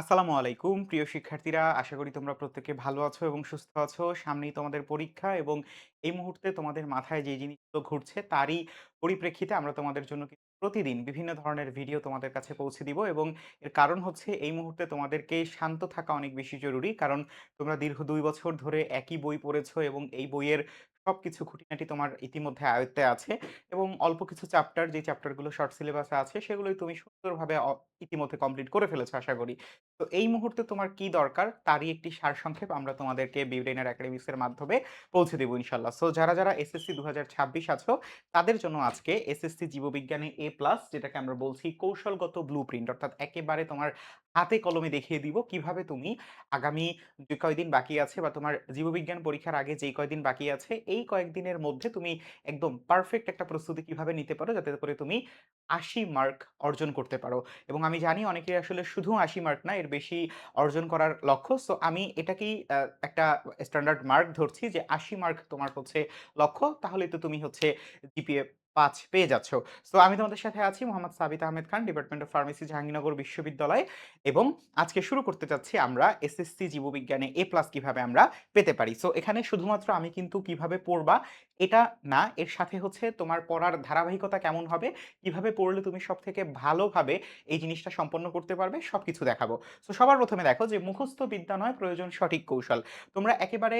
আসসালামু আলাইকুম প্রিয় শিক্ষার্থীরা, আশা করি তোমরা প্রত্যেকে ভালো আছো এবং সুস্থ আছো। সামনেই তোমাদের পরীক্ষা এবং এই মুহূর্তে তোমাদের মাথায় যে জিনিসগুলো ঘুরছে তারই পরিপ্রেক্ষিতে আমরা তোমাদের জন্য কিন্তু প্রতিদিন বিভিন্ন ধরনের ভিডিও তোমাদের কাছে পৌঁছে দিব। এবং এর কারণ হচ্ছে এই মুহূর্তে তোমাদেরকে শান্ত থাকা অনেক বেশি জরুরি। কারণ তোমরা দীর্ঘ ২ বছর ধরে একই বই পড়েছো এবং এই বইয়ের সবকিছু খুঁটিনাটি তোমার ইতিমধ্যে আয়ত্তে আছে। এবং অল্প কিছু চ্যাপ্টার, যে চ্যাপ্টারগুলো শর্ট সিলেবাসে আছে সেগুলোই তুমি সুন্দরভাবে ইতিমধ্যে কমপ্লিট করে ফেলেছো আশা করি। তো এই মুহূর্তে তোমার কি দরকার তারই একটি সারসংক্ষেপ আমরা তোমাদেরকে বিউডেনার একাডেমিক্স এর মাধ্যমে পৌঁছে দেব ইনশাআল্লাহ। সো যারা এসএসসি ২০২৬ আছো তাদের জন্য আজকে এসএসসি জীববিজ্ঞানে এ প্লাস, যেটাকে আমরা বলছি কৌশলগত ব্লুপ্রিন্ট, অর্থাৎ একেবারে তোমার হাতে কলমে দেখিয়ে দিব কিভাবে তুমি আগামী যে কয়দিন বাকি আছে বা তোমার জীববিজ্ঞান পরীক্ষার আগে যেই কয়দিন বাকি আছে এই কয়েকদিনের মধ্যে তুমি একদম পারফেক্ট একটা প্রস্তুতি কিভাবে নিতে পারো যাতে করে তুমি ৮০ মার্ক অর্জন করতে পারো। এবং আমি জানি অনেকেই আসলে শুধু ৮০ মার্ক না, এর বেশি অর্জন করার লক্ষ্য। সো আমি এটাকেই একটা স্ট্যান্ডার্ড মার্ক ধরছি যে ৮০ মার্ক তোমার হচ্ছে লক্ষ্য। তাহলেই তো তুমি হচ্ছে জিপিএ ৫ পেয়ে যাচ্ছ। সো আমি তোমাদের সাথে আছি মোহাম্মদ সাবিত Ahmed Khan, department of pharmacy, Jahangirnagar বিশ্ববিদ্যালয়। এবং আজকে শুরু করতে চাচ্ছি আমরা এসএসসি জীববিজ্ঞানে এ প্লাস কিভাবে আমরা পেতে পারি। সো এখানে শুধুমাত্র আমি কিন্তু কিভাবে পড়বা এটা না, এর সাথে হচ্ছে তোমার পড়ার ধারাবাহিকতা কেমন হবে, কিভাবে পড়লে তুমি সবথেকে ভালোভাবে এই জিনিসটা সম্পন্ন করতে পারবে সবকিছু দেখাবো। সো সবার প্রথমে দেখো যে মুখস্থ বিদ্যা নয়, প্রয়োজন সঠিক কৌশল। তোমরা একেবারে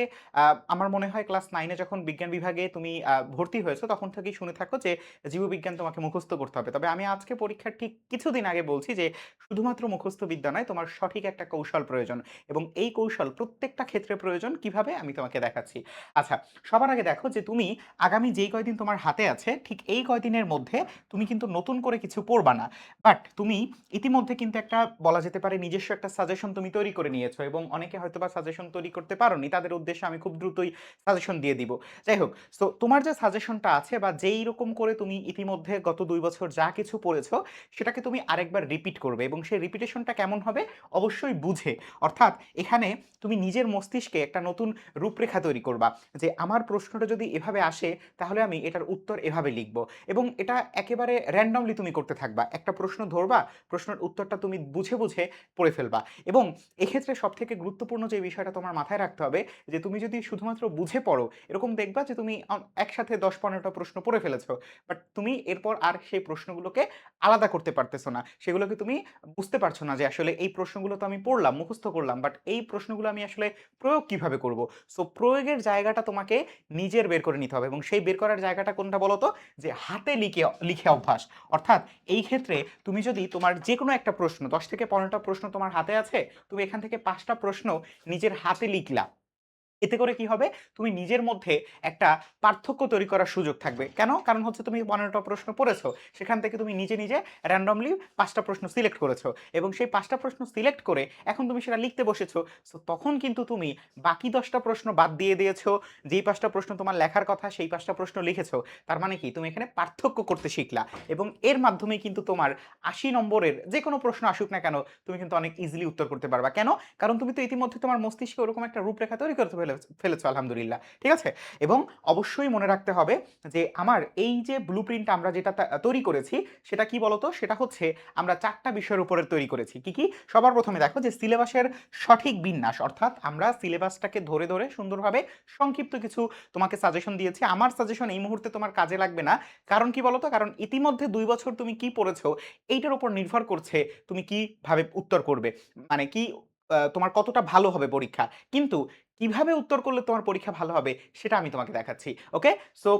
আমার মনে হয় ক্লাস 9 এ যখন বিজ্ঞান বিভাগে তুমি ভর্তি হয়েছো তখন থেকেই শুনে থাকো যে জীববিজ্ঞান তোমাকে মুখস্থ করতে হবে। তবে আমি আজকে পরীক্ষার ঠিক কিছুদিন আগে বলছি যে শুধুমাত্র মুখস্থ বিদ্যা নয়, তোমার সঠিক একটা কৌশল প্রয়োজন। এবং এই কৌশল প্রত্যেকটা ক্ষেত্রে প্রয়োজন। কিভাবে আমি তোমাকে দেখাচ্ছি। আচ্ছা, সবার আগে দেখো যে তুমি আগামী যেই কয়দিন তোমার হাতে আছে ঠিক এই কয়দিনের মধ্যে তুমি কিন্তু নতুন করে কিছু পড়বা না। বাট তুমি ইতিমধ্যে কিন্তু একটা বলা যেতে পারে নিজস্ব একটা সাজেশন তুমি তৈরি করে নিয়েছো, এবং অনেকে হয়তোবা সাজেশন তৈরি করতে পারোনি, তাদের উদ্দেশ্যে আমি খুব দ্রুতই সাজেশন দিয়ে দিব। যাই হোক, সো তোমার যে সাজেশনটা আছে বা যেই রকম করে তুমি ইতিমধ্যে গত ২ বছর যা কিছু পড়েছো সেটাকে তুমি আরেকবার রিপিট করবে, এবং সেই রিপিটেশনটা কেমন হবে অবশ্যই বুঝে। অর্থাৎ এখানে তুমি নিজের মস্তিষ্কে একটা নতুন রূপরেখা তৈরি করবা যে আমার প্রশ্নটা যদি এভাবে আসে তাহলে আমি এটার উত্তর এভাবে লিখব। এবং এটা একেবারে র্যান্ডমলি তুমি করতে থাকবা। একটা প্রশ্ন ধরবা, প্রশ্নের উত্তরটা তুমি বুঝে বুঝে পড়ে ফেলবা। এবং এক্ষেত্রে সবথেকে গুরুত্বপূর্ণ যে বিষয়টা তোমার মাথায় রাখতে হবে যে তুমি যদি শুধুমাত্র বুঝে পড়ো, এরকম দেখবা যে তুমি একসাথে ১০-১৫টা প্রশ্ন পড়ে ফেলেছো। বাট তুমি এরপর আর সেই প্রশ্নগুলোকে আলাদা করতে পারতেছো না। সেগুলোকে তুমি বুঝতে পারছো না যে আসলে এই প্রশ্নগুলো তো আমি পড়লাম, মুখস্থ করলাম, বাট এই প্রশ্নগুলো আমি আসলে প্রয়োগ কিভাবে করব? সো প্রয়োগের জায়গাটা তোমাকে নিজের বের করে নিতে হবে, এবং সেই বের করার জায়গাটা কোনটা বলো তো? যে হাতে লিখে লিখে অভ্যাস। অর্থাৎ এই ক্ষেত্রে তুমি যদি তোমার যেকোনো একটা প্রশ্ন ১০ থেকে ১৫টা প্রশ্ন তোমার হাতে আছে, তুমি এখান থেকে ৫টা প্রশ্ন নিজের হাতে লিখলা। এতে করে কি হবে? তুমি নিজের মধ্যে একটা পার্থক্য তৈরি করার সুযোগ থাকবে। কেন? কারণ হচ্ছে তুমি ১৫ টা প্রশ্ন পড়েছো। সেখান থেকে তুমি নিজে, নিজে randomly ৫ টা প্রশ্ন সিলেক্ট করেছো। এবং সেই ৫ টা প্রশ্ন সিলেক্ট করে এখন তুমি সেটা লিখতে বসেছো। সো তখন কিন্তু তুমি বাকি ১০ টা প্রশ্ন বাদ দিয়ে দিয়েছো। যেই ৫ টা প্রশ্ন তোমার লেখার কথা সেই ৫ টা প্রশ্ন লিখেছো। তার মানে কি? তুমি এখানে পার্থক্য করতে শিখলা। এবং এর মাধ্যমেই কিন্তু তোমার ৮০ নম্বরের যেকোনো প্রশ্ন আসুক না কেন, তুমি কিন্তু অনেক ইজিলি উত্তর করতে পারবা। কেন? কারণ তুমি তো ইতিমধ্যে তোমার মস্তিষ্কে ওরকম একটা রূপরেখা তৈরি করে ফেলেছো আলহামদুলিল্লাহ। ঠিক আছে? এবং অবশ্যই মনে রাখতে হবে যে আমার এই যে ব্লুপ্রিন্টটা আমরা যেটা তৈরি করেছি সেটা কি বলতো? সেটা হচ্ছে আমরা ৪ টা বিষয়ের উপরে তৈরি করেছি। কি, কি? সবার প্রথমে দেখো যে সিলেবাসের সঠিক বিন্যাস, অর্থাৎ আমরা সিলেবাসটাকে ধরে, ধরে সুন্দরভাবে সংক্ষিপ্ত কিছু তোমাকে সাজেশন দিয়েছি। আমার সাজেশন এই মুহূর্তে তোমার কাজে লাগবে না। কারণ কি বলতো? কারণ ইতিমধ্যে ২ বছর তুমি কি পড়েছো এইটার উপর নির্ভর করছে তুমি কিভাবে উত্তর করবে। মানে কি তোমার কতটা ভালো হবে পরীক্ষা। কিন্তু কিভাবে উত্তর করলে তোমার পরীক্ষা ভালো হবে সেটা আমি তোমাকে দেখাচ্ছি। ওকে? সো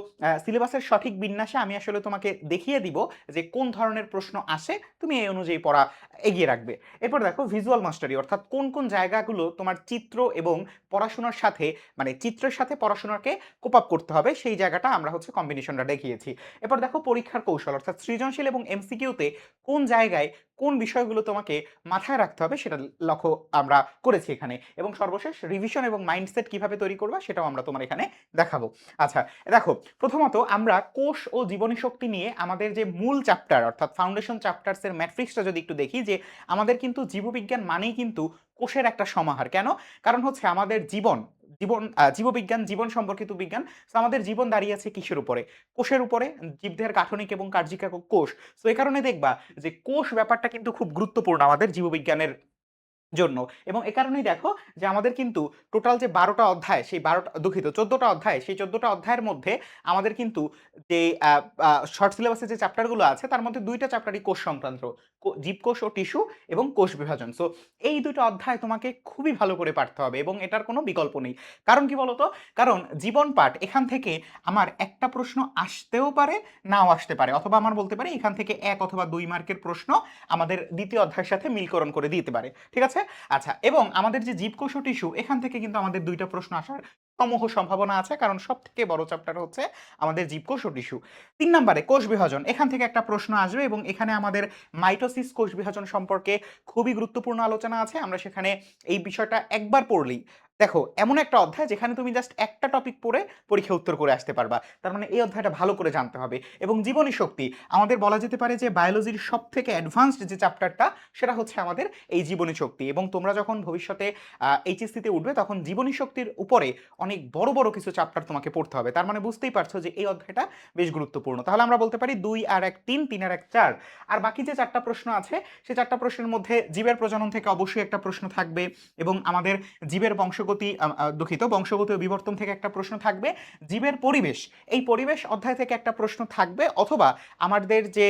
সিলেবাসের সঠিক বিন্যাসে আমি আসলে তোমাকে দেখিয়ে দিব যে কোন ধরনের প্রশ্ন আসে, তুমি এই অনুযায়ী পড়া এগিয়ে রাখবে। এরপর দেখো ভিজুয়াল মাস্টারি, অর্থাৎ কোন, কোন জায়গাগুলো তোমার চিত্র এবং পড়াশোনার সাথে, মানে চিত্রের সাথে পড়াশোনাকে কোপ আপ করতে হবে সেই জায়গাটা আমরা হচ্ছে কম্বিনেশনটা দেখিয়েছি। এরপর দেখো পরীক্ষার কৌশল, অর্থাৎ সৃজনশীল এবং এমসিকিউতে কোন জায়গায় কোন বিষয়গুলো তোমাকে মাথায় রাখতে হবে সেটা লক্ষ্য আমরা করেছি এখানে। এবং সর্বশেষ রিভিশন এবং মাইন্ডসেট কিভাবে তৈরি করবা সেটাও আমরা তোমার এখানে দেখাবো। আচ্ছা, দেখো প্রথমত আমরা কোষ ও জীবনী শক্তি নিয়ে আমাদের যে মূল চ্যাপ্টার অর্থাৎ ফাউন্ডেশন চ্যাপ্টারস এর ম্যাট্রিক্সটা যদি একটু দেখি, যে আমাদের কিন্তু জীববিজ্ঞান মানেই কিন্তু কোষের একটা সমাহার। কেন? কারণ হচ্ছে আমাদের জীববিজ্ঞান, জীবন সম্পর্কিত বিজ্ঞান। সো আমাদের জীবন দাঁড়িয়ে আছে কিসের উপরে? কোষের উপরে। জীবদেহের গাঠনিক এবং কার্যিকা কোষ। সো এই কারণে দেখবা যে কোষ ব্যাপারটা কিন্তু খুব গুরুত্বপূর্ণ আমাদের জীববিজ্ঞানের জন্য। এবং এ কারণেই দেখো যে আমাদের কিন্তু টোটাল যে ১২ টা অধ্যায়, সেই ১২ টা দুঃখিত ১৪ টা অধ্যায়, সেই ১৪ টা অধ্যায়ের মধ্যে আমাদের কিন্তু যে আ আ শর্ট সিলেবাসে যে চ্যাপ্টার গুলো আছে তার মধ্যে ২ টা চ্যাপ্টারই কোষ সংক্রান্ত। জীবকোষ ও টিস্যু এবং কোষ বিভাজন। সো এই ২ টা অধ্যায় তোমাকে খুবই ভালো করে পারতে হবে এবং এটার কোনো বিকল্প নেই। কারণ কি বলতো? কারণ জীবন পাঠ এখান থেকে আমার একটা প্রশ্ন আসতেও পারে, নাও আসতে পারে। অথবা আমার বলতে পারি এখান থেকে ১ অথবা ২ মার্কের প্রশ্ন আমাদের ২য় অধ্যায়ের সাথে মিলকরণ করে দিতে পারে। ঠিক আছে? আচ্ছা, এবং আমাদের যে জীবকোষ ও টিস্যু এখান থেকে কিন্তু আমাদের ২ টা প্রশ্ন আসার সমূহ সম্ভাবনা আছে। কারণ সবথেকে বড় চ্যাপ্টার হচ্ছে আমাদের জীবকোষ ও টিস্যু। ৩ নাম্বারে কোষ বিভাজন। এখান থেকে একটা প্রশ্ন আসবে এবং এখানে আমাদের মাইটোসিস কোষ বিভাজন সম্পর্কে খুবই গুরুত্বপূর্ণ আলোচনা আছে। আমরা সেখানে এই বিষয়টা একবার পড়লেই দেখো এমন একটা অধ্যায় যেখানে তুমি জাস্ট একটা টপিক পড়ে পরীক্ষায় উত্তর করে আসতে পারবা। তার মানে এই অধ্যায়টা ভালো করে জানতে হবে। এবং জীবনী শক্তি আমাদের বলা যেতে পারে যে বায়োলজির সবথেকে অ্যাডভান্সড যে চ্যাপ্টারটা সেটা হচ্ছে আমাদের এই জীবনী শক্তি। এবং তোমরা যখন ভবিষ্যতে এইচএসসিতে উঠবে তখন জীবনী শক্তির উপরে অনেক বড় বড় কিছু চ্যাপ্টার তোমাকে পড়তে হবে। তার মানে বুঝতেই পারছো যে এই অধ্যায়টা বেশ গুরুত্বপূর্ণ। তাহলে আমরা বলতে পারি ২ আর ১ ৩, ৩ আর ১ ৪। আর বাকি যে ৪টা প্রশ্ন আছে সেই ৪টা প্রশ্নের মধ্যে জীবের প্রজনন থেকে অবশ্যই একটা প্রশ্ন থাকবে এবং আমাদের জীবের বংশগতি দুঃখিত বংশগতি ও বিবর্তন থেকে একটা প্রশ্ন থাকবে। জীবের পরিবেশ, এই পরিবেশ অধ্যায় থেকে একটা প্রশ্ন থাকবে অথবা আমাদের যে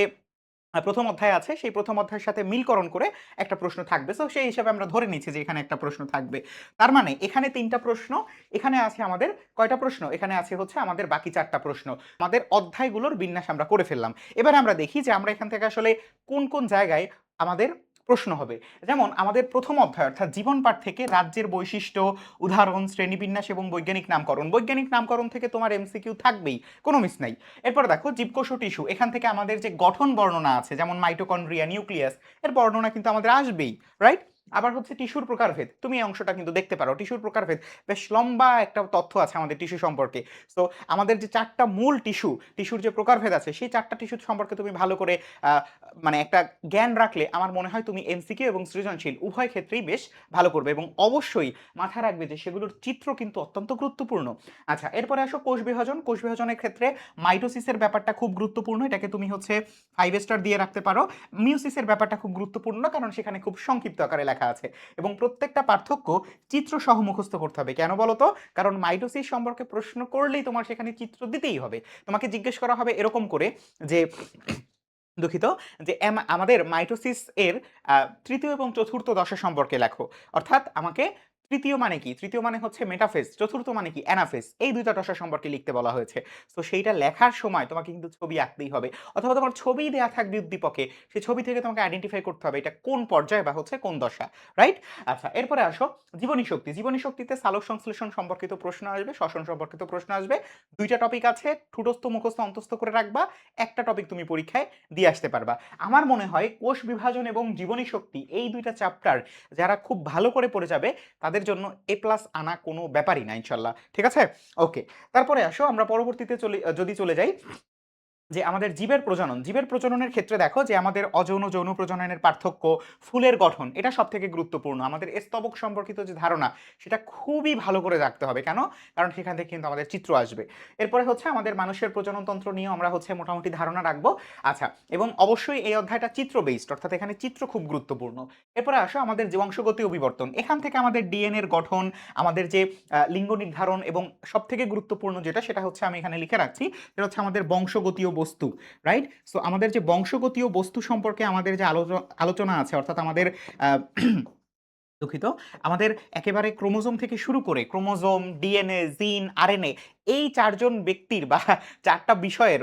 প্রথম অধ্যায় আছে সেই প্রথম অধ্যায়ের সাথে মিলকরণ করে একটা প্রশ্ন থাকবে। সো সেই হিসাবে আমরা ধরে নিচ্ছি যে এখানে একটা প্রশ্ন থাকবে। তার মানে এখানে ৩টা প্রশ্ন, এখানে আছে আমাদের কয়টা প্রশ্ন? এখানে আছে হচ্ছে আমাদের বাকি ৪টা প্রশ্ন। আমাদের অধ্যায়গুলোর বিন্যাস আমরা করে ফেললাম। এবারে আমরা দেখি যে আমরা এখান থেকে আসলে কোন কোন জায়গায় আমাদের প্রশ্ন হবে। যেমন আমাদের প্রথম অধ্যায় অর্থাৎ জীবন পাঠ থেকে রাজ্যের বৈশিষ্ট্য, উদাহরণ, শ্রেণীবিন্যাস এবং বৈজ্ঞানিক নামকরণ। বৈজ্ঞানিক নামকরণ থেকে তোমার এমসিকিউ থাকবেই, কোনো মিস নাই। এরপর দেখো জীবকোষ ও টিস্যু, এখান থেকে আমাদের যে গঠন বর্ণনা আছে যেমন মাইটোকন্ড্রিয়া, নিউক্লিয়াস, এর বর্ণনা কিন্তু আমাদের আসবেই, রাইট? আবার হচ্ছে টিস্যুর প্রকারভেদ, তুমি এই অংশটা কিন্তু দেখতে পারো। টিস্যুর প্রকারভেদ বেশ লম্বা একটা তথ্য আছে আমাদের টিস্যু সম্পর্কে। সো আমাদের যে ৪টা মূল টিস্যুর যে প্রকারভেদ আছে সেই ৪টা টিস্যু সম্পর্কে তুমি ভালো করে মানে একটা জ্ঞান রাখলে আমার মনে হয় তুমি এমসিকিউ এবং সৃজনশীল উভয় ক্ষেত্রেই বেশ ভালো করবে। এবং অবশ্যই মাথায় রাখবে যে সেগুলোর চিত্র কিন্তু অত্যন্ত গুরুত্বপূর্ণ। আচ্ছা, এরপরে আসো কোষ বিভাজন। কোষ বিভাজনের ক্ষেত্রে মাইটোসিসের ব্যাপারটা খুব গুরুত্বপূর্ণ, এটাকে তুমি হচ্ছে 5 স্টার দিয়ে রাখতে পারো। মিউসিসের ব্যাপারটা খুব গুরুত্বপূর্ণ না, কারণ সেখানে খুব সংক্ষিপ্ত আকারে লেখা আছে এবং প্রত্যেকটা পার্থক্য চিত্র সহ মুখস্থ করতে হবে। কেন বলো তো? কারণ মাইটোসিস সম্পর্কে প্রশ্ন করলেই তোমার সেখানে চিত্র দিতেই হবে। তোমাকে জিজ্ঞেস করা হবে এরকম করে যে দুঃখিত, যে আমাদের মাইটোসিস এর ৩য় এবং ৪র্থ দশা সম্পর্কে লেখো। অর্থাৎ আমাকে ৩য় মানে কি? ৩য় মানে হচ্ছে মেটাফেজ, ৪র্থ মানে কি? অ্যানাফেজ। এই ২ টা দশা সম্পর্কে লিখতে বলা হয়েছে। সো সেইটা লেখার সময় তোমাকে কিন্তু ছবি আঁকতেই হবে। অথবা তোমার ছবিই দেয়া থাকবে উদ্দীপকে। সেই ছবি থেকে তোমাকে আইডেন্টিফাই করতে হবে এটা কোন পর্যায় বা হচ্ছে কোন দশা, রাইট? আচ্ছা, এরপরে আসো জীবনী শক্তি। জীবনী শক্তিতে সালোক সংশ্লেষণ সম্পর্কিত প্রশ্ন আসবে, শ্বসন সম্পর্কিত প্রশ্ন আসবে। ২ টা টপিক আছে, ঠুটস্থ মুখস্থ অন্তস্থ করে রাখবা। একটা টপিক তুমি পরীক্ষায় দিয়ে আসতে পারবা। আমার মনে হয় কোষ বিভাজন এবং জীবনী শক্তি এই ২ টা চ্যাপ্টার যারা খুব ভালো করে পড়ে যাবে তাদের জন্য এ প্লাস আনা কোনো ব্যাপারই না ইনশাল্লাহ। ঠিক আছে? ওকে। তারপরে আসো আমরা পরবর্তীতে যদি চলে যাই যে আমাদের জীবের প্রজনন। জীবের প্রজননের ক্ষেত্রে দেখো যে আমাদের অযৌন যৌন প্রজননের পার্থক্য, ফুলের গঠন এটা সবথেকে গুরুত্বপূর্ণ। আমাদের স্তবক সম্পর্কিত যে ধারণা সেটা খুবই ভালো করে রাখতে হবে। কেন? কারণ সেখান থেকে কিন্তু আমাদের চিত্র আসবে। এরপরে হচ্ছে আমাদের মানুষের প্রজননতন্ত্র নিয়ে আমরা হচ্ছে মোটামুটি ধারণা রাখবো। আচ্ছা, এবং অবশ্যই এই অধ্যায়টা চিত্র বেসড, অর্থাৎ এখানে চিত্র খুব গুরুত্বপূর্ণ। এরপরে আসো আমাদের যে বংশগতি ও বিবর্তন। এখান থেকে আমাদের ডিএনএ এর গঠন, আমাদের যে লিঙ্গ নির্ধারণ এবং সবথেকে গুরুত্বপূর্ণ যেটা সেটা হচ্ছে আমি এখানে লিখে রাখছি, সেটা হচ্ছে আমাদের বংশগতীয় বস্তু, রাইট? সো আমাদের যে বংশগতীয় বস্তু সম্পর্কে আমাদের যে আলোচনা আছে, অর্থাৎ আমাদের আহ, দুঃখিত, আমাদের একেবারে ক্রোমোজোম থেকে শুরু করে ক্রোমোজোম, ডিএনএ, জিন, আরএনএ, এই ৪ জন ব্যক্তির বা ৪টা বিষয়ের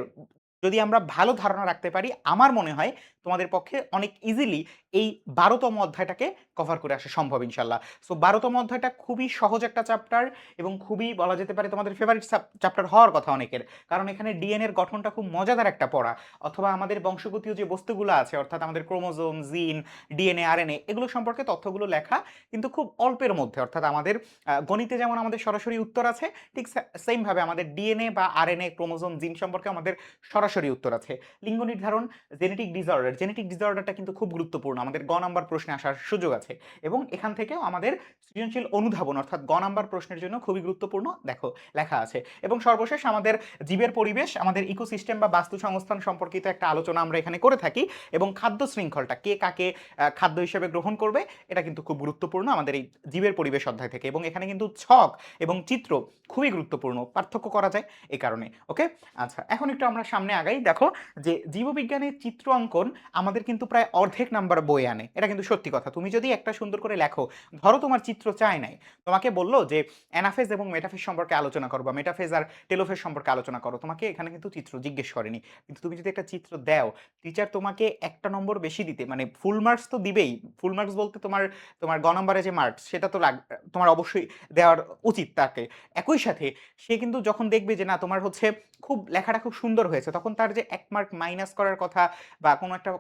যদি আমরা ভালো ধারণা রাখতে পারি আমার মনে হয় তোমাদের পক্ষে অনেক ইজিলি এই ১২তম অধ্যায়টাকে কভার করে আসা সম্ভব ইনশাল্লাহ। সো ১২তম অধ্যায়টা খুবই সহজ একটা চ্যাপ্টার এবং খুবই বলা যেতে পারে তোমাদের ফেভারিট চ্যাপ্টার হওয়ার কথা অনেকের, কারণ এখানে ডিএনএ এর গঠনটা খুব মজাদার একটা পড়া। অথবা আমাদের বংশগতীয় যে বস্তুগুলো আছে অর্থাৎ আমাদের ক্রোমোজোম, জিন, ডিএনএ, আরএনএ এগুলো সম্পর্কে তথ্যগুলো লেখা কিন্তু খুব অল্পের মধ্যে। অর্থাৎ আমাদের গণিতে যেমন আমাদের সরাসরি উত্তর আছে, ঠিক সেম ভাবে আমাদের ডিএনএ বা আরএনএ, ক্রোমোজোম, জিন সম্পর্কে আমাদের সরাসরি উত্তর আছে। লিঙ্গ নির্ধারণ, জেনেটিক ডিসঅর্ডারটা কিন্তু খুব গুরুত্বপূর্ণ। আমাদের গ নাম্বার প্রশ্নে আসার সুযোগ আছে এবং এখান থেকেও আমাদের সৃজনশীল অনুধাবন অর্থাৎ গ নাম্বার প্রশ্নের জন্য খুবই গুরুত্বপূর্ণ দেখো লেখা আছে। এবং সর্বশেষ আমাদের জীবের পরিবেশ, আমাদের ইকোসিস্টেম বা বাস্তু সংস্থান সম্পর্কিত একটা আলোচনা আমরা এখানে করে থাকি এবং খাদ্য শৃঙ্খলটা কে কাকে খাদ্য হিসেবে গ্রহণ করবে এটা কিন্তু খুব গুরুত্বপূর্ণ আমাদের এই জীবের পরিবেশ অধ্যায় থেকে। এবং এখানে কিন্তু ছক এবং চিত্র খুবই গুরুত্বপূর্ণ, পার্থক্য করা যায় এই কারণে। ওকে, আচ্ছা এখন একটু আমরা সামনে আগাই। দেখো যে জীববিজ্ঞানের চিত্র অঙ্কন আমাদের কিন্তু প্রায় অর্ধেক নাম্বার বই আনে, এটা কিন্তু সত্যি কথা। তুমি যদি একটা সুন্দর করে লেখো, ধরো তোমার চিত্র চায় নাই, তোমাকে বললো যে অ্যানাফেজ এবং মেটাফেজ সম্পর্কে আলোচনা করো বা মেটাফেজ আর টেলোফেজ সম্পর্কে আলোচনা করো, তোমাকে এখানে কিন্তু চিত্র জিজ্ঞেস করেনি। কিন্তু তুমি যদি একটা চিত্র দাও, টিচার তোমাকে একটা নম্বর বেশি দিতে, মানে ফুল মার্কস তো দিবেই। ফুল মার্কস বলতে তোমার তোমার গ নম্বরে যে মার্কস সেটা তো তোমার অবশ্যই দেওয়ার উচিত তাকে। একই সাথে সে কিন্তু যখন দেখবে যে না তোমার হচ্ছে খুব লেখাটা খুব সুন্দর হয়েছে, তখন তার যে 1 মার্ক মাইনাস করার কথা বা কোনো একটা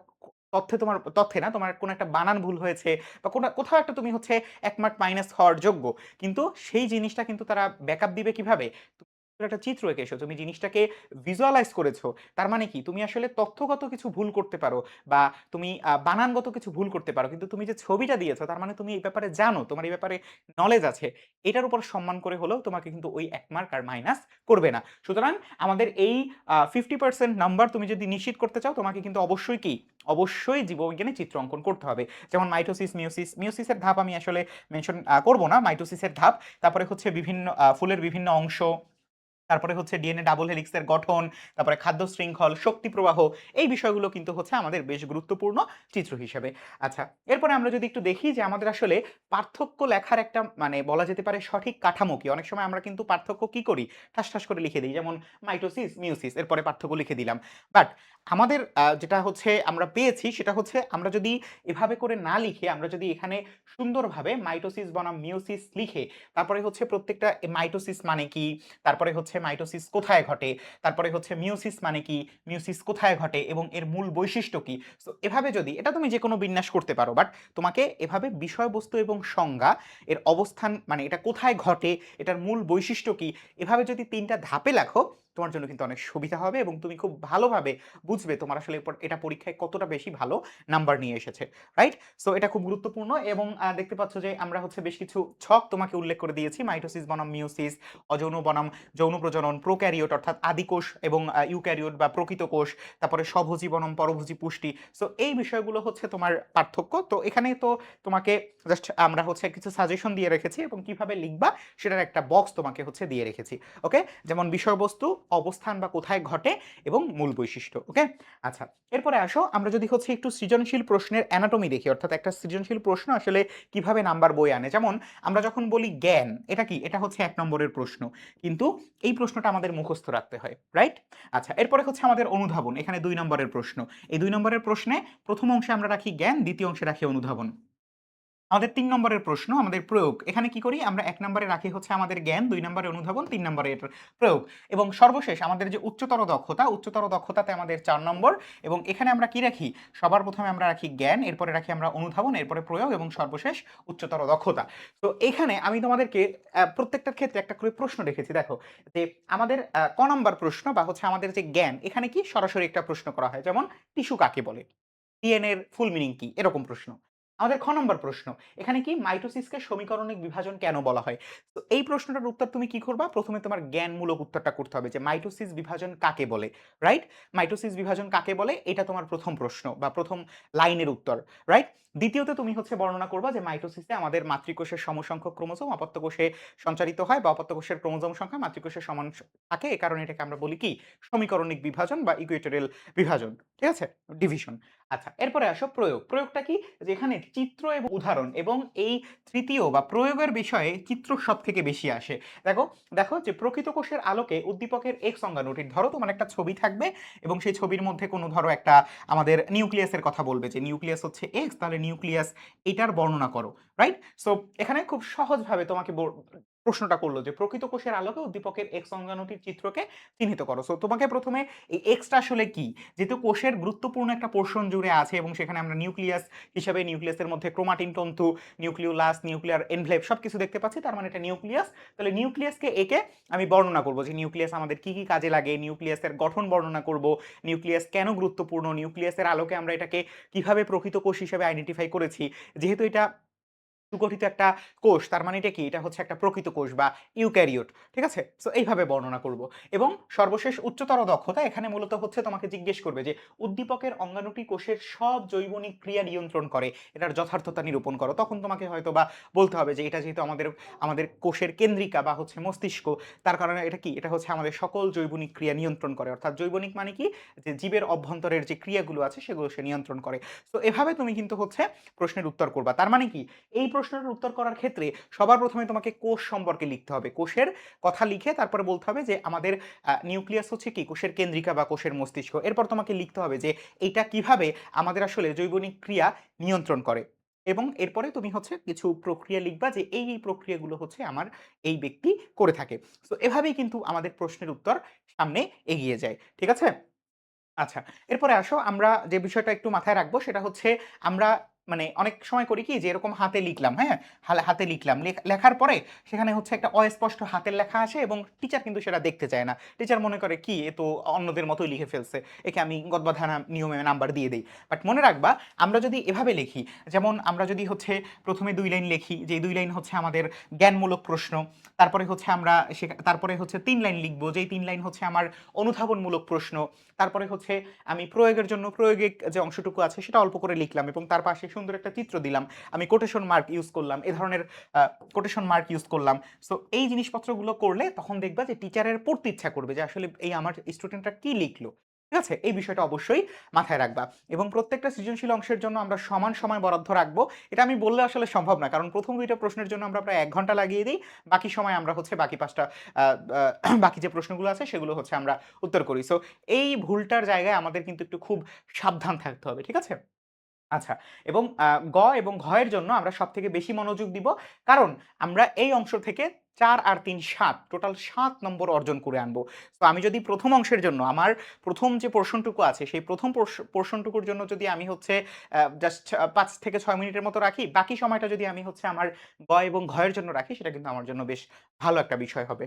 তথ্যে তোমার তথ্যে না তোমার কোনো একটা বানান ভুল হয়েছে বা কোনো কোথাও একটা তুমি হচ্ছে 1 মার্ক মাইনাস হওয়ার যোগ্য, কিন্তু সেই জিনিসটা কিন্তু তারা ব্যাকআপ দিবে কিভাবে? তুমি একটা চিত্র এঁকেছো, তুমি জিনিসটাকে ভিজুয়ালাইজ করেছো, তার মানে কি তুমি আসলে তথ্যগত কিছু ভুল করতে পারো বা তুমি বানানগত কিছু ভুল করতে পারো, কিন্তু তুমি যে ছবিটা দিয়েছো তার মানে তুমি এই ব্যাপারে জানো, তোমার এই ব্যাপারে নলেজ আছে। এটার উপর সম্মান করে হলেও তোমাকে কিন্তু ওই 1 মার্ক আর মাইনাস করবে না। সুতরাং আমাদের এই 50% নাম্বার তুমি যদি নিশ্চিত করতে চাও, তোমাকে কিন্তু অবশ্যই কি অবশ্যই জীববিজ্ঞানে চিত্র অঙ্কন করতে হবে। যেমন মাইটোসিস, মিওসিস, মিওসিসের ধাপ আমি আসলে মেনশন করব না, মাইটোসিসের ধাপ, তারপরে হচ্ছে বিভিন্ন ফুলের বিভিন্ন অংশ, তারপরে হচ্ছে ডিএনএ ডাবল হেলিক্সের গঠন, তারপরে খাদ্য শৃঙ্খল, শক্তি প্রবাহ, এই বিষয়গুলো কিন্তু হচ্ছে আমাদের বেশ গুরুত্বপূর্ণ চিত্র হিসেবে। আচ্ছা, এরপরে আমরা যদি একটু দেখি যে আমাদের আসলে পার্থক্য লেখার একটা মানে বলা যেতে পারে সঠিক কাঠামো কি। অনেক সময় আমরা কিন্তু পার্থক্য কি করি, ঠাস ঠাস করে লিখে দিই, যেমন মাইটোসিস মিওসিস এরপরে পার্থক্য লিখে দিলাম। বাট আমাদের যেটা হচ্ছে আমরা পেয়েছি সেটা হচ্ছে আমরা যদি এভাবে করে না লিখে, আমরা যদি এখানে সুন্দরভাবে মাইটোসিস বনাম মিওসিস লিখে, তারপরে হচ্ছে প্রত্যেকটা মাইটোসিস মানে কি, তারপরে হচ্ছে মাইটোসিস কোথায় ঘটে, তারপরে হচ্ছে মিওসিস মানে কি, মিওসিস কোথায় ঘটে এবং এর মূল বৈশিষ্ট্য কি। সো এভাবে যদি, এটা তুমি যে কোনো বিন্যাস করতে পারো, বাট তোমাকে এভাবে বিষয়বস্তু এবং সংজ্ঞা, এর অবস্থান মানে এটা কোথায় ঘটে, এটার মূল বৈশিষ্ট্য কি, এভাবে যদি 3টা ধাপে লেখো, তোমার জন্য কিন্তু অনেক সুবিধা হবে এবং তুমি খুব ভালোভাবে বুঝবে তোমার আসলে এটা পরীক্ষায় কতটা বেশি ভালো নাম্বার নিয়ে এসেছে। রাইট? সো এটা খুব গুরুত্বপূর্ণ এবং দেখতে পাচ্ছ যে আমরা হচ্ছে বেশ কিছু ছক তোমাকে উল্লেখ করে দিয়েছি, মাইটোসিস বনাম মিওসিস, অযৌন বনাম যৌন প্রজনন, প্রোক্যারিওট অর্থাৎ আদিকোষ এবং ইউক্যারিওট বা প্রকৃত কোষ, তারপরে স্বভোজী বনাম পরভোজী পুষ্টি। সো এই বিষয়গুলো হচ্ছে তোমার পার্থক্য। তো এখানে তো তোমাকে জাস্ট আমরা হচ্ছে কিছু সাজেশন দিয়ে রেখেছি এবং কিভাবে লিখবা সেটার একটা বক্স তোমাকে হচ্ছে দিয়ে রেখেছি। ওকে, যেমন বিষয়বস্তু, অবস্থান বা কোথায় ঘটে এবং মূল বৈশিষ্ট্য। ওকে, আচ্ছা এরপরে আসো আমরা যদি হচ্ছে একটু সৃজনশীল প্রশ্নের অ্যানাটমি দেখি, অর্থাৎ একটা সৃজনশীল প্রশ্ন আসলে কিভাবে নাম্বার বই আনে। যেমন আমরা যখন বলি জ্ঞান, এটা কি, এটা হচ্ছে 1 নম্বরের প্রশ্ন, কিন্তু এই প্রশ্নটা আমাদের মুখস্থ রাখতে হয়। রাইট? আচ্ছা এরপরে হচ্ছে আমাদের অনুধাবন, এখানে 2 নম্বরের প্রশ্ন। এই 2 নম্বরের প্রশ্নে প্রথম অংশে আমরা রাখি জ্ঞান, দ্বিতীয় অংশে রাখি অনুধাবন। আমাদের 3 নম্বরের প্রশ্ন, আমাদের প্রয়োগ, এখানে কি করি আমরা 1 নম্বরে রাখি হচ্ছে আমাদের জ্ঞান, 2 নম্বরে অনুধাবন, 3 নম্বরে প্রয়োগ। এবং সর্বশেষ আমাদের যে উচ্চতর দক্ষতা, উচ্চতর দক্ষতাতে আমাদের 4 নম্বর। এবং এখানে আমরা কি রাখি, সবার প্রথমে আমরা রাখি জ্ঞান, এরপরে রাখি আমরা অনুধাবন, এরপরে প্রয়োগ এবং সর্বশেষ উচ্চতর দক্ষতা। তো এখানে আমি তোমাদেরকে প্রত্যেকটার ক্ষেত্রে একটা করে প্রশ্ন রেখেছি। দেখো যে আমাদের ক নম্বর প্রশ্ন বা হচ্ছে আমাদের যে জ্ঞান, এখানে কি সরাসরি একটা প্রশ্ন করা হয়, যেমন টিস্যু কাকে বলে, ডিএনএ এর ফুল মিনিং কি, এরকম প্রশ্ন। আমাদের খ নম্বর প্রশ্ন, এখানে কি মাইটোসিসকে সমীকরণিক বিভাজন কেন বলা হয়। তো এই প্রশ্নটার উত্তর তুমি কি করবা, প্রথমে তোমার জ্ঞানমূলক উত্তরটা করতে হবে যে মাইটোসিস বিভাজন কাকে বলে। রাইট? মাইটোসিস বিভাজন কাকে বলে, এটা তোমার প্রথম প্রশ্ন বা প্রথম লাইনের উত্তর। রাইট? দ্বিতীয়তে তুমি হচ্ছে বর্ণনা করবা যে মাইটোসিসে আমাদের মাতৃকোষের সমসংখ্যক ক্রোমোজোম অপত্য কোষে সঞ্চারিত হয় বা অপত্য কোষের ক্রোমোজোম সংখ্যা মাতৃকোষের সমান থাকে, এ কারণে এটাকে আমরা বলি কি সমীকরণিক বিভাজন বা ইকুয়েটোরিয়াল বিভাজন। ঠিক আছে? ডিভিশন। আচ্ছা এরপরে আসো প্রয়োগ। প্রয়োগটা কি, যেখানে চিত্র এবং উদাহরণ এবং এই তৃতীয় বা প্রয়োগের বিষয়ে চিত্র সব থেকে বেশি আসে। দেখো দেখো যে প্রকৃত কোষের আলোকে উদ্দীপকের এক্স অঙ্গাণুটির, ধরো তোমার একটা ছবি থাকবে এবং সেই ছবির মধ্যে কোনো ধরো একটা আমাদের নিউক্লিয়াসের কথা বলবে যে নিউক্লিয়াস হচ্ছে এক্স, তাহলে নিউক্লিয়াস এটার বর্ণনা করো। রাইট? সো এখানে খুব সহজভাবে তোমাকে প্রশ্নটা করল যে প্রকৃত কোষের আলোকে উদ্দীপকের এক্স অঙ্গাণুটির চিত্রকে চিহ্নিত করো। সো তোমাকে প্রথমে এই এক্সটা আসলে কি? যেহেতু কোষের গুরুত্বপূর্ণ একটা পোরশন জুড়ে আছে এবং সেখানে আমরা নিউক্লিয়াস হিসাবে নিউক্লিয়াসের মধ্যে ক্রোমাটিন তন্তু, নিউক্লিওলাস, নিউক্লিয়ার এনভেলপ সবকিছু দেখতে পাচ্ছি। তার মানে এটা নিউক্লিয়াস। তাহলে নিউক্লিয়াসকে এঁকে আমি বর্ণনা করব যে নিউক্লিয়াস আমাদের কি কাজে লাগে, নিউক্লিয়াসের গঠন বর্ণনা করব, নিউক্লিয়াস কেন গুরুত্বপূর্ণ, নিউক্লিয়াসের আলোকে আমরা এটাকে কিভাবে প্রকৃত কোষ হিসেবে আইডেন্টিফাই করেছি। যেহেতু এটা সুগঠিত একটা কোষ, তার মানে এটা কি? এটা হচ্ছে একটা প্রকৃত কোষ বা ইউক্যারিওট। ঠিক আছে? সো এইভাবে বর্ণনা করব। এবং সর্বশেষ উচ্চতর দক্ষতা এখানে মূলত হচ্ছে তোমাকে জিজ্ঞেস করবে যে উদ্দীপকের অঙ্গাণুটি কোষের সব জৈবনিক ক্রিয়া নিয়ন্ত্রণ করে। এটার যথার্থতা নিরূপণ করো। তখন তোমাকে হয়তোবা বলতে হবে যে এটা যেহেতু আমাদের কোষের কেন্দ্রিকা বা হচ্ছে মস্তিষ্ক, তার কারণে এটা কি? এটা হচ্ছে আমাদের সকল জৈবনিক ক্রিয়া নিয়ন্ত্রণ করে। অর্থাৎ জৈবনিক মানে কি? যে জীবের অভ্যন্তরের যে ক্রিয়াগুলো আছে সেগুলো সে নিয়ন্ত্রণ করে। সো এভাবে তুমি কিন্তু হচ্ছে প্রশ্নের উত্তর করবা। তার মানে কি? এই প্রশ্নটার উত্তর করার ক্ষেত্রে সবার প্রথমে তোমাকে কোষ সম্পর্কে লিখতে হবে। কোষের কথা লিখে তারপরে বলতে হবে যে আমাদের নিউক্লিয়াস হচ্ছে কি? কোষের কেন্দ্রিকা বা কোষের মস্তিষ্ক। এরপর তোমাকে লিখতে হবে যে এইটা কিভাবে আমাদের আসলে জৈবনিক ক্রিয়া নিয়ন্ত্রণ করে। এবং এরপরে তুমি হচ্ছে কিছু প্রক্রিয়া লিখবা যে এই প্রক্রিয়াগুলো হচ্ছে আমার এই ব্যক্তি করে থাকে। সো এভাবেই কিন্তু আমাদের প্রশ্নের উত্তর সামনে এগিয়ে যায়। ঠিক আছে? আচ্ছা, এরপরে আসো আমরা যে বিষয়টা একটু মাথায় রাখবো সেটা হচ্ছে আমরা মানে অনেক সময় করি কি যে এরকম হাতে লিখলাম, হ্যাঁ? হাতে লিখলাম। লেখার পরে সেখানে হচ্ছে একটা অস্পষ্ট হাতের লেখা আসে এবং টিচার কিন্তু সেটা দেখতে চায় না। টিচার মনে করে কি এ তো অন্যদের মতোই লিখে ফেলছে। একে আমি গদ বাঁধা নিয়মে নাম্বার দিয়ে দেই। বাট মনে রাখবা আমরা যদি এভাবে লিখি, যেমন আমরা যদি হচ্ছে ১ম এ ২ লাইন লিখি, যে ২ লাইন হচ্ছে আমাদের জ্ঞানমূলক প্রশ্ন। তারপরে হচ্ছে আমরা তারপরে হচ্ছে ৩ লাইন লিখব, যেই ৩ লাইন হচ্ছে আমার অনুধাবনমূলক প্রশ্ন। তারপরে হচ্ছে আমি প্রয়োগের জন্য প্রয়োগিক যে অংশটুকু আছে সেটা অল্প করে লিখলাম এবং তার পাশে সুন্দর একটা চিত্র দিলাম। আমি কোটেশন মার্ক ইউজ করলাম। এ ধরনের কোটেশন মার্ক ইউজ করলাম। সো এই জিনিসপত্রগুলো করলে তখন দেখবা যে টিচারের পড়তে ইচ্ছা করবে যে আসলে এই আমার স্টুডেন্টরা কি লিখলো। ঠিক আছে? এই বিষয়টা অবশ্যই মাথায় রাখবা। এবং প্রত্যেকটা সৃজনশীল অংশের জন্য আমরা সমান সময় বরাদ্দ রাখবো। এটা আমি বললে আসলে সম্ভব না। কারণ ১ম ২ টা প্রশ্নের জন্য আমরা প্রায় ১ ঘন্টা লাগিয়ে দেই। বাকি সময় আমরা হচ্ছে বাকি ৫ টা আ আ বাকি যে প্রশ্নগুলো আছে সেগুলো হচ্ছে আমরা উত্তর করি। সো এই ভুলটার জায়গায় আমাদের কিন্তু একটু খুব সাবধান থাকতে হবে। ঠিক আছে? আচ্ছা, এবং গ এবং ঘ এর জন্য আমরা সবথেকে বেশি মনোযোগ দিব। কারণ আমরা এই অংশ থেকে ৪ আর ৩ ৭ টোটাল ৭ নম্বর অর্জন করে আনবো। তো আমি যদি ১ম অংশের জন্য আমার ১ম যে পোরশনটুকু আছে সেই ১ম পোরশনটুকুর জন্য যদি আমি হচ্ছে জাস্ট ৫ থেকে ৬ মিনিটের মতো রাখি, বাকি সময়টা যদি আমি হচ্ছে আমার গ এবং ঘ এর জন্য রাখি সেটা কিন্তু আমার জন্য বেশ ভালো একটা বিষয় হবে।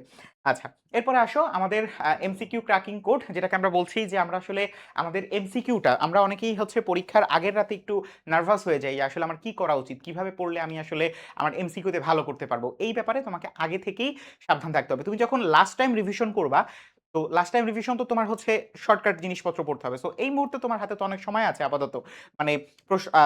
আচ্ছা, এরপরে আসো আমাদের এমসিকিউ ক্র্যাকিং কোড, যেটাকে আমরা বলছি যে আমরা আসলে আমাদের এমসিকিউটা আমরা অনেকেই হচ্ছে পরীক্ষার আগের রাতে একটু নার্ভাস হয়ে যাই যে আসলে আমার কি করা উচিত? কিভাবে পড়লে আমি আসলে আমার এমসিকিউতে ভালো করতে পারবো? এই ব্যাপারে তোমাকে আগে থেকেই সাবধান থাকতে হবে। তুমি যখন লাস্ট টাইম রিভিশন করবা, তো লাস্ট টাইম রিভিশন তো তোমার হচ্ছে শর্টকাট জিনিসপত্র পড়তে হবে। সো এই মুহূর্তে তোমার হাতে তো অনেক সময় আছে আপাতত। মানে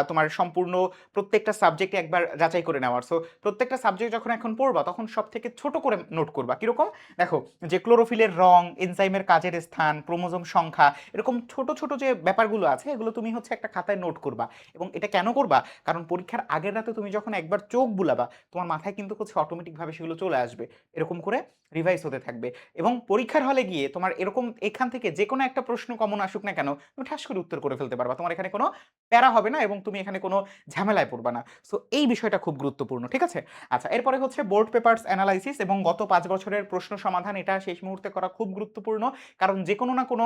তোমার সম্পূর্ণ প্রত্যেকটা সাবজেক্টে একবার যাচাই করে নেওয়ার। সো প্রত্যেকটা সাবজেক্ট যখন এখন পড়বা তখন সবথেকে ছোট করে নোট করবা। কিরকম? দেখো যে ক্লোরোফিলের রং, এনজাইমের কাজের স্থান, ক্রোমোজোম সংখ্যা, এরকম ছোট যে ব্যাপারগুলো আছে এগুলো তুমি হচ্ছে একটা খাতায় নোট করবা। এবং এটা কেন করবা? কারণ পরীক্ষার আগের রাতে তুমি যখন একবার চোখ বুলাবা, তোমার মাথায় কিন্তু হচ্ছে অটোমেটিকভাবে সেগুলো চলে আসবে। এরকম করে রিভাইজ হতে থাকবে। এবং পরীক্ষার হলে গিয়ে তোমার এরকম এখান থেকে যেকোনো একটা প্রশ্ন কমন আসুক না কেন, তুমি ঠাস করে উত্তর করে ফেলতে পারবা। তোমার এখানে কোনো প্যারা হবে না এবং তুমি এখানে কোনো ঝামেলায় পড়বা না। সো এই বিষয়টা খুব গুরুত্বপূর্ণ। ঠিক আছে? আচ্ছা, এরপরে হচ্ছে বোর্ড পেপারস অ্যানালাইসিস এবং গত ৫ বছরের প্রশ্ন সমাধান। এটা শেষ মুহূর্তে করা খুব গুরুত্বপূর্ণ। কারণ যেকোনো না কোনো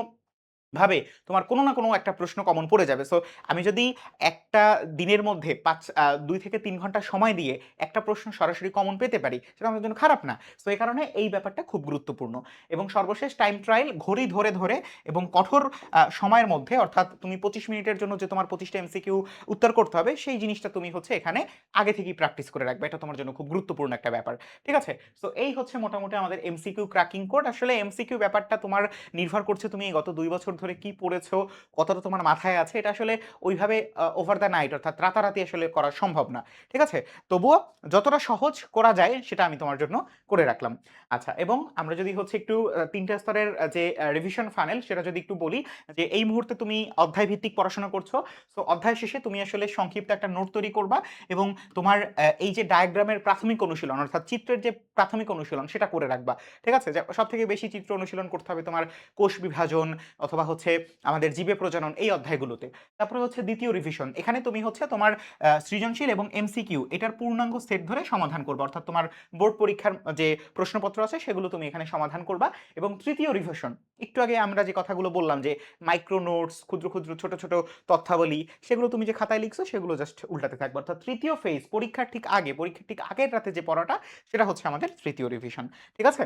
ভাবে তোমার কোনো না কোনো একটা প্রশ্ন কমন পড়ে যাবে। সো আমি যদি একটা দিনের মধ্যে ২ থেকে ৩ ঘন্টা সময় দিয়ে একটা প্রশ্ন সরাসরি কমন পেতে পারি, সেটা আমার জন্য খারাপ না। সো এই কারণে এই ব্যাপারটা খুব গুরুত্বপূর্ণ। এবং সর্বশেষ টাইম ট্রায়াল, ঘড়ি ধরে এবং কঠোর সময়ের মধ্যে, অর্থাৎ তুমি ২৫ মিনিটের জন্য যে তোমার ২৫ টা এমসিকিউ উত্তর করতে হবে সেই জিনিসটা তুমি হচ্ছে এখানে আগে থেকেই প্র্যাকটিস করে রাখবে। এটা তোমার জন্য খুব গুরুত্বপূর্ণ একটা ব্যাপার। ঠিক আছে? সো এই হচ্ছে মোটামুটি আমাদের এমসিকিউ ক্র্যাকিং কোড। আসলে এমসিকিউ ব্যাপারটা তোমার নির্ভর করছে তুমি গত ২ বছর ধরে কি পড়েছো, কতটা তোমার মাথায় আছে। এটা আসলে ওইভাবে ওভার দ্য নাইট অর্থাৎ রাতারাতি আসলে করা সম্ভব না। ঠিক আছে? তবুও যতটা সহজ করা যায় সেটা আমি তোমার জন্য করে রাখলাম। আচ্ছা, এবং আমরা যদি হচ্ছে একটু ৩ টা স্তরের যে রিভিশন ফানেল সেটা যদি একটু বলি, যে এই মুহূর্তে তুমি অধ্যায় ভিত্তিক পড়াশোনা করছো। সো অধ্যায় শেষে তুমি আসলে সংক্ষিপ্ত একটা নোট তৈরি করবা এবং তোমার এই যে ডায়াগ্রামের প্রাথমিক অনুশীলন অর্থাৎ চিত্রের যে প্রাথমিক অনুশীলন সেটা করে রাখবা। ঠিক আছে? যে সবথেকে বেশি চিত্র অনুশীলন করতে হবে তোমার কোষ বিভাজন অথবা হচ্ছে আমাদের জীবে প্রজনন এই অধ্যায়গুলোতে। তারপরে হচ্ছে ২য় রিভিশন। এখানে তুমি হচ্ছে তোমার সৃজনশীল এবং এমসিকিউ এটার পূর্ণাঙ্গ সেট ধরে সমাধান করবা। অর্থাৎ তোমার বোর্ড পরীক্ষার যে প্রশ্নপত্র আছে সেগুলো তুমি এখানে সমাধান করবা। এবং ৩য় রিভিশন, একটু আগে আমরা যে কথাগুলো বললাম যে মাইক্রো নোটস, ক্ষুদ্র, ক্ষুদ্র ছোট, ছোট তথ্যাবলী সেগুলো তুমি যে খাতায় লিখছো সেগুলো জাস্ট উল্টাতে থাকবে। অর্থাৎ ৩য় ফেজ পরীক্ষার ঠিক আগের রাতে যে পড়াটা সেটা হচ্ছে আমাদের ৩য় রিভিশন। ঠিক আছে?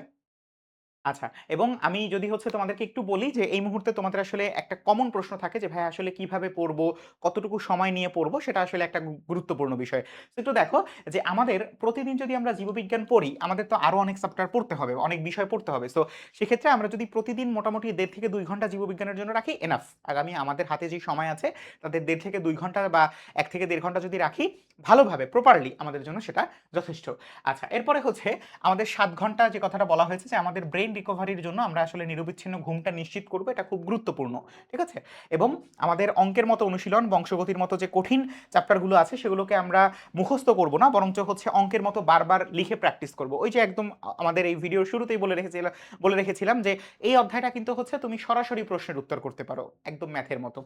আচ্ছা, এবং আমি যদি হচ্ছে তোমাদেরকে একটু বলি যে এই মুহূর্তে তোমাদের আসলে একটা কমন প্রশ্ন থাকে যে ভাই আসলে কিভাবে পড়বো, কতটুকু সময় নিয়ে পড়বো সেটা আসলে একটা গুরুত্বপূর্ণ বিষয়। তো একটু দেখো যে আমাদের প্রতিদিন যদি আমরা জীববিজ্ঞান পড়ি, আমাদের তো আরো অনেক চ্যাপ্টার পড়তে হবে, অনেক বিষয় পড়তে হবে। সো সেক্ষেত্রে আমরা যদি প্রতিদিন মোটামুটি ১.৫ থেকে ২ ঘন্টা জীববিজ্ঞানের জন্য রাখি এনাফ। আগামী আমাদের হাতে যে সময় আছে তাদের ১.৫ থেকে ২ ঘন্টা বা ১ থেকে ১.৫ ঘন্টা যদি রাখি ভালোভাবে প্রপারলি আমাদের জন্য সেটা যথেষ্ট। আচ্ছা, এরপরে হচ্ছে আমাদের ৭ ঘন্টা যে কথাটা বলা হয়েছে যে আমাদের ব্রেইন রিকভারির জন্য আমরা আসলে নিরবিচ্ছিন্ন ঘুমটা নিশ্চিত করব, এটা খুব গুরুত্বপূর্ণ। ঠিক আছে? এবং আমাদের অঙ্কের মতো অনুশীলন, বংশগতির মতো যে কঠিন চ্যাপ্টারগুলো আছে সেগুলোকে আমরা মুখস্থ করব না, বরঞ্চ হচ্ছে অঙ্কের মতো বারবার লিখে প্র্যাকটিস করব। ওই যে একদম আমাদের এই ভিডিওর শুরুতেই বলে রেখেছিলাম যে এই অধ্যায়টা কিন্তু হচ্ছে তুমি সরাসরি প্রশ্নের উত্তর করতে পারো, একদম ম্যাথের মতো।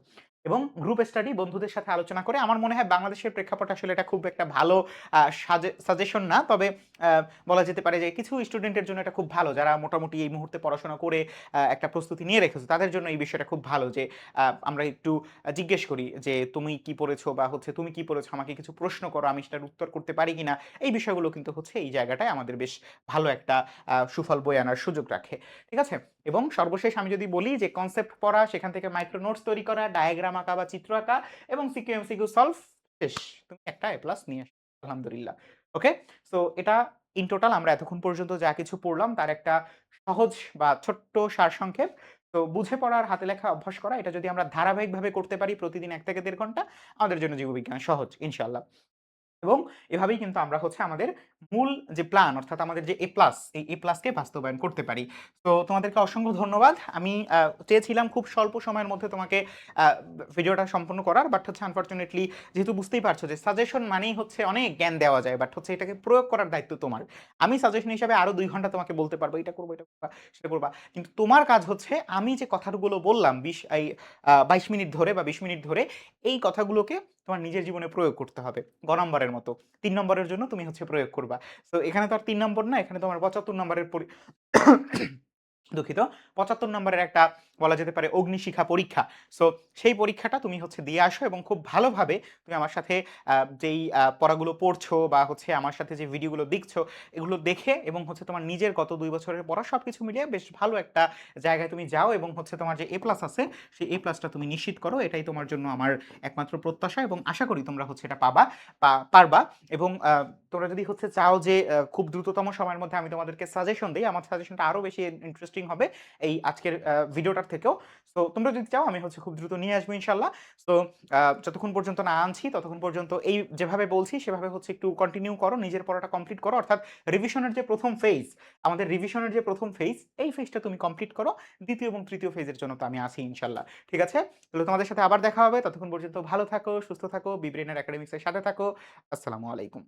এবং গ্রুপ স্টাডি বন্ধুদের সাথে আলোচনা করে, আমার মনে হয় বাংলাদেশের প্রেক্ষাপটে আসলে এটা খুব একটা ভালো সাজেশন না, তবে বলা যেতে পারে যে কিছু স্টুডেন্টের জন্য এটা খুব ভালো যারা মোটামুটি এই মুহূর্তে পড়াশোনা করে একটা প্রস্তুতি নিয়ে রেখেছো, তাদের জন্য এই বিষয়টা খুব ভালো যে আমরা একটু জিজ্ঞেস করি যে তুমি কি পড়েছো বা হচ্ছে তুমি কি পড়েছো, আমাকে কিছু প্রশ্ন করো, আমি সেটার উত্তর করতে পারি কিনা। এই বিষয়গুলো কিন্তু হচ্ছে এই জায়গাটায় আমাদের বেশ ভালো একটা সুফল বয়ে আনার সুযোগ রাখে। ঠিক আছে? এবং সর্বশেষ আমি যদি বলি যে কনসেপ্ট পড়া, সেখান থেকে মাইক্রো নোটস তৈরি করা, ডায়াগ্রাম আঁকা বা চিত্র আঁকা এবং সিকিউ এমসিকিউ সলভ, শেষ, তুমি একটা এ প্লাস নিয়ে আসো আলহামদুলিল্লাহ। ওকে? সো এটা ইন টোটাল আমরা এতক্ষণ পর্যন্ত যা কিছু পড়লাম তার একটা সহজ বা ছোট্ট সারসংক্ষেপ। তো বুঝে পড়ার হাতে লেখা অভ্যাস করা, এটা যদি আমরা ধারাবাহিকভাবে করতে পারি প্রতিদিন ১ থেকে ১.৫ ঘন্টা, আমাদের জন্য জীববিজ্ঞান সহজ ইনশাআল্লাহ। এবং এভাবেই কিন্তু আমরা হচ্ছে আমাদের মূল যে প্ল্যান, অর্থাৎ আমাদের যে এ প্লাস, এই এ প্লাসকে বাস্তবায়ন করতে পারি। তো তোমাদেরকে অসংখ্য ধন্যবাদ। আমি চেয়েছিলাম খুব স্বল্প সময়ের মধ্যে তোমাকে আ ভিডিওটা সম্পন্ন করার। বাট হচ্ছে আনফরচুনেটলি, যেহেতু বুঝতেই পারছো যে সাজেশন মানেই হচ্ছে অনেক জ্ঞান দেওয়া যায়। বাট হচ্ছে এটাকে প্রয়োগ করার দায়িত্ব তোমার। আমি সাজেশন হিসাবে আরো ২ ঘন্টা তোমাকে বলতে পারবো, এটা করবো, এটা করবা, সেটা করবা। কিন্তু তোমার কাজ হচ্ছে আমি যে কথাগুলো বললাম ২২ মিনিট ধরে বা ২০ মিনিট ধরে, এই কথাগুলোকে তোমার নিজের জীবনে প্রয়োগ করতে হবে। গ নম্বরের মতো। ৩ নম্বরের জন্য তুমি হচ্ছে প্রয়োগ করবা। সো এখানে তো আর ৩ নম্বর না, এখানে তোমার ৭৫ নম্বরের দুঃখিত। ৭৫ নম্বরের একটা বলা যেতে পারে অগ্নিশিখা পরীক্ষা। সো সেই পরীক্ষাটা তুমি হচ্ছে দিয়ে আসো এবং খুব ভালোভাবে তুমি আমার সাথে যেই পড়াগুলো পড়ছো বা হচ্ছে আমার সাথে যে ভিডিওগুলো দেখছো, এগুলো দেখে এবং হচ্ছে তোমার নিজের গত ২ বছরের পড়া সবকিছু মিলিয়ে বেশ ভালো একটা জায়গায় তুমি যাও এবং হচ্ছে তোমার যে এ প্লাস আছে, সেই এ প্লাসটা তুমি নিশ্চিত করো। এটাই তোমার জন্য আমার একমাত্র প্রত্যাশা এবং আশা করি তোমরা হচ্ছে এটা পারবা। এবং তোমরা যদি হচ্ছে চাও যে খুব দ্রুততম সময়ের মধ্যে আমি তোমাদেরকে সাজেশন দেই, আমার সাজেশনটা আরো বেশি ইন্টারেস্টিং হবে এই আজকের ভিডিওটার থেকেও। সো তোমরা যদি চাও আমি হচ্ছে খুব দ্রুত নিয়ে আসবো ইনশাআল্লাহ। সো যতক্ষণ পর্যন্ত না আনছি ততক্ষণ পর্যন্ত এই যেভাবে বলছি সেভাবে হচ্ছে একটু কন্টিনিউ করো, নিজের পড়াটা কমপ্লিট করো। অর্থাৎ রিভিশনের যে ১ম ফেজ, আমাদের রিভিশনের যে ১ম ফেজ, এই ফেজটা তুমি কমপ্লিট করো। ২য় এবং ৩য় ফেজের জন্য তো আমি আছি ইনশাআল্লাহ। ঠিক আছে? তাহলে তোমাদের সাথে আবার দেখা হবে। ততক্ষণ পর্যন্ত ভালো থাকো, সুস্থ থাকো, বিব্রেইনার একাডেমিক্স এর সাথে থাকো। আসসালামু আলাইকুম।